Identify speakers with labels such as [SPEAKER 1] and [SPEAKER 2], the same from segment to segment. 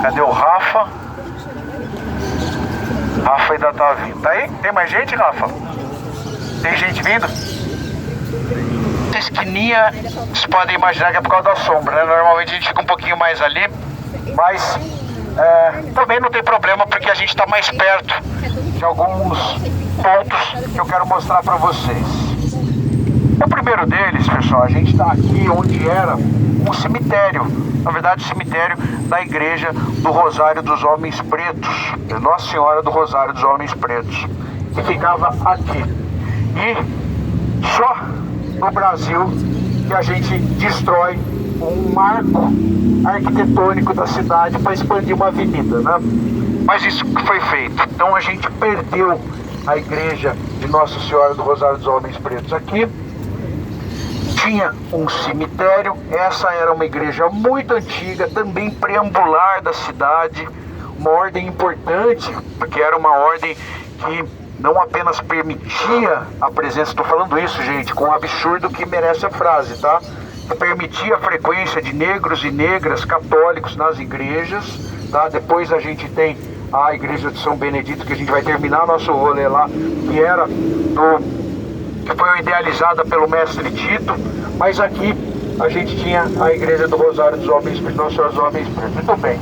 [SPEAKER 1] Cadê o Rafa? Rafa ainda tá vindo. Tá aí? Tem mais gente, Rafa? Tem gente vindo? Essa esquininha, vocês podem imaginar que é por causa da sombra, né? Normalmente a gente fica um pouquinho mais ali, mas também não tem problema porque a gente está mais perto de alguns pontos que eu quero mostrar para vocês. O primeiro deles, pessoal, a gente está aqui onde era um cemitério, na verdade o cemitério da Igreja do Rosário dos Homens Pretos, Nossa Senhora do Rosário dos Homens Pretos, que ficava aqui. E só no Brasil que a gente destrói um marco arquitetônico da cidade para expandir uma avenida, né? Mas isso foi feito. Então a gente perdeu a igreja de Nossa Senhora do Rosário dos Homens Pretos aqui. Tinha um cemitério. Essa era uma igreja muito antiga, também preambular da cidade, uma ordem importante, porque era uma ordem que não apenas permitia a presença, estou falando isso, gente, com um absurdo que merece a frase, tá? Que permitia a frequência de negros e negras católicos nas igrejas, tá? Depois a gente tem a igreja de São Benedito, que a gente vai terminar nosso rolê lá, que foi idealizada pelo mestre Tito, mas aqui a gente tinha a igreja do Rosário dos Homens Pretos, Nossa Senhora dos Homens Pretos. Muito bem.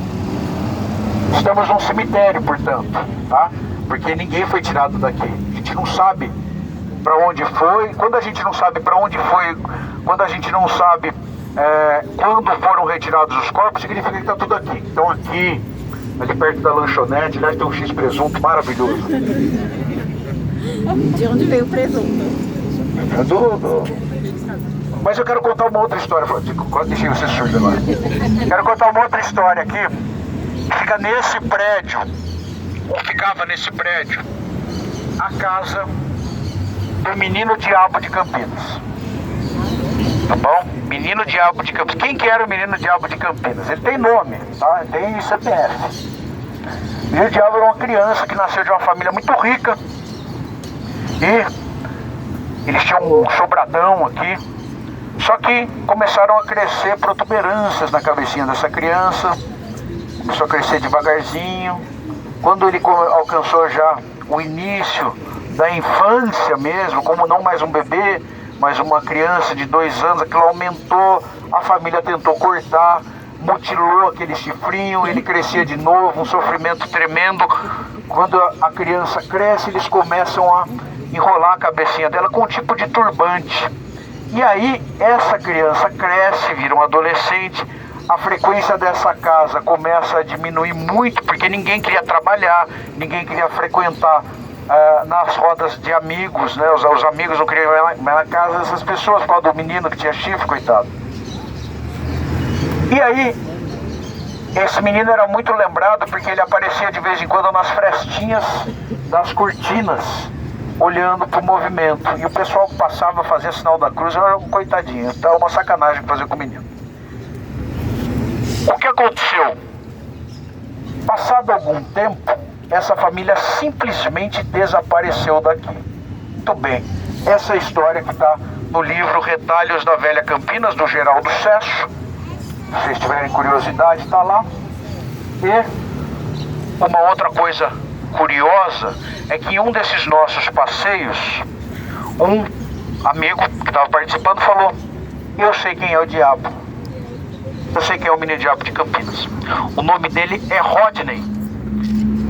[SPEAKER 1] Estamos num cemitério, portanto, tá? Porque ninguém foi tirado daqui. A gente não sabe para onde foi. Quando a gente não sabe para onde foi, quando a gente não sabe quando foram retirados os corpos, significa que está tudo aqui. Então aqui, ali perto da lanchonete, lá tem um X-presunto maravilhoso.
[SPEAKER 2] De onde veio o presunto?
[SPEAKER 1] Mas eu quero contar uma outra história. Deixei você surdo agora. Quero contar uma outra história aqui. Fica nesse prédio, ou ficava nesse prédio, a casa do Menino Diabo de Campinas. Tá bom? Menino Diabo de Campinas. Quem que era o Menino Diabo de Campinas? Ele tem nome, tá? Ele tem CPF. O Menino Diabo era uma criança que nasceu de uma família muito rica. E eles tinham um sobradão aqui. Só que começaram a crescer protuberâncias na cabecinha dessa criança. Começou a crescer devagarzinho. Quando ele alcançou já o início da infância mesmo, como não mais um bebê, mas uma criança de 2 anos, aquilo aumentou, a família tentou cortar, mutilou aquele chifrinho, ele crescia de novo, um sofrimento tremendo. Quando a criança cresce, eles começam a enrolar a cabecinha dela com um tipo de turbante. E aí, essa criança cresce, vira um adolescente, a frequência dessa casa começa a diminuir muito, porque ninguém queria trabalhar, ninguém queria frequentar nas rodas de amigos, né? Os amigos não queriam ir na casa dessas pessoas, por causa do menino que tinha chifre, coitado. E aí, esse menino era muito lembrado porque ele aparecia de vez em quando nas frestinhas das cortinas, olhando para o movimento. E o pessoal que passava, fazia sinal da cruz, era um coitadinho. Então é uma sacanagem fazer com o menino. O que aconteceu? Passado algum tempo, essa família simplesmente desapareceu daqui. Muito bem. Essa é a história que está no livro Retalhos da Velha Campinas, do Geraldo Sesso. Se vocês tiverem curiosidade, está lá. E uma outra coisa curiosa é que em um desses nossos passeios, um amigo que estava participando falou: eu sei quem é o diabo. Eu sei quem é o Menino Diabo de Campinas. O nome dele é Rodney.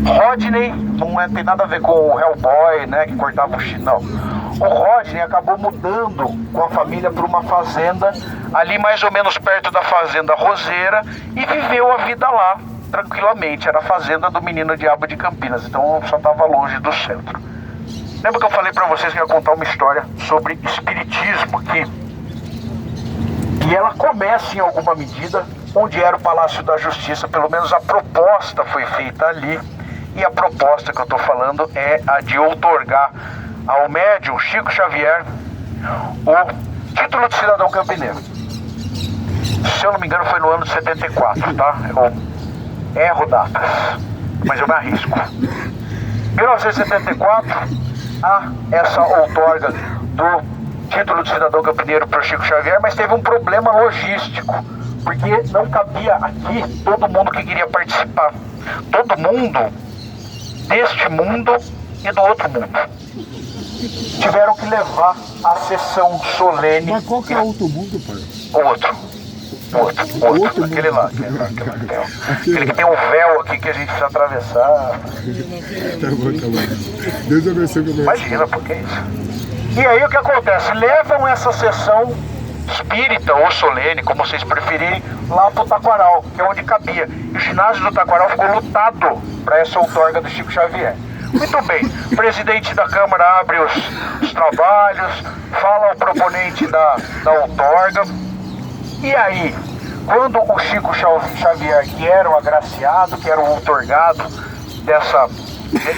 [SPEAKER 1] Rodney não tem nada a ver com o Hellboy, né, que cortava o chifre, não. O Rodney acabou mudando com a família para uma fazenda, ali mais ou menos perto da fazenda Roseira, e viveu a vida lá, tranquilamente. Era a fazenda do Menino Diabo de Campinas, então só estava longe do centro. Lembra que eu falei para vocês que eu ia contar uma história sobre espiritismo aqui? E ela começa em alguma medida onde era o Palácio da Justiça, pelo menos a proposta foi feita ali. E a proposta que eu estou falando é a de outorgar ao médium Chico Xavier o título de cidadão campineiro. Se eu não me engano foi no ano de 74, tá? Eu erro datas, mas eu me arrisco. 1974, há essa outorga do título de cidadão campineiro para o Chico Xavier, mas teve um problema logístico, porque não cabia aqui todo mundo que queria participar. Todo mundo deste mundo e do outro mundo tiveram que levar a sessão solene.
[SPEAKER 2] Mas qual que é o outro mundo, pai?
[SPEAKER 1] O outro, aquele lá. Aquele que tem um véu aqui que a gente precisa atravessar.
[SPEAKER 2] Tá bom. Deus abençoe o
[SPEAKER 1] Imagina, por que isso? E aí o que acontece? Levam essa sessão espírita ou solene, como vocês preferirem, lá pro Taquaral, que é onde cabia. E o ginásio do Taquaral ficou lotado para essa outorga do Chico Xavier. Muito bem, o presidente da Câmara abre os trabalhos, fala ao proponente da outorga. E aí, quando o Chico Xavier, que era o agraciado, que era o outorgado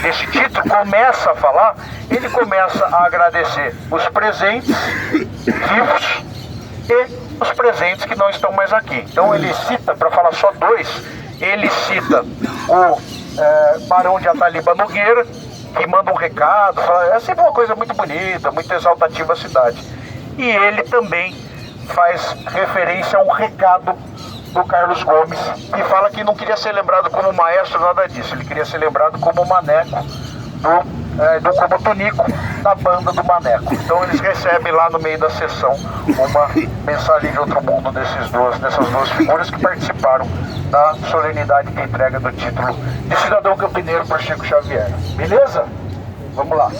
[SPEAKER 1] desse título, começa a falar, ele começa a agradecer os presentes vivos e os presentes que não estão mais aqui. Então ele cita, para falar só dois, ele cita o Barão de Ataliba Nogueira, que manda um recado, é sempre uma coisa muito bonita, muito exaltativa à cidade. E ele também faz referência a um recado do Carlos Gomes, que fala que não queria ser lembrado como maestro, nada disso, ele queria ser lembrado como maneco como Tonico, da banda do Maneco. Então eles recebem lá no meio da sessão uma mensagem de outro mundo dessas duas figuras que participaram da solenidade de entrega do título de cidadão campineiro para Chico Xavier. Beleza? Vamos lá.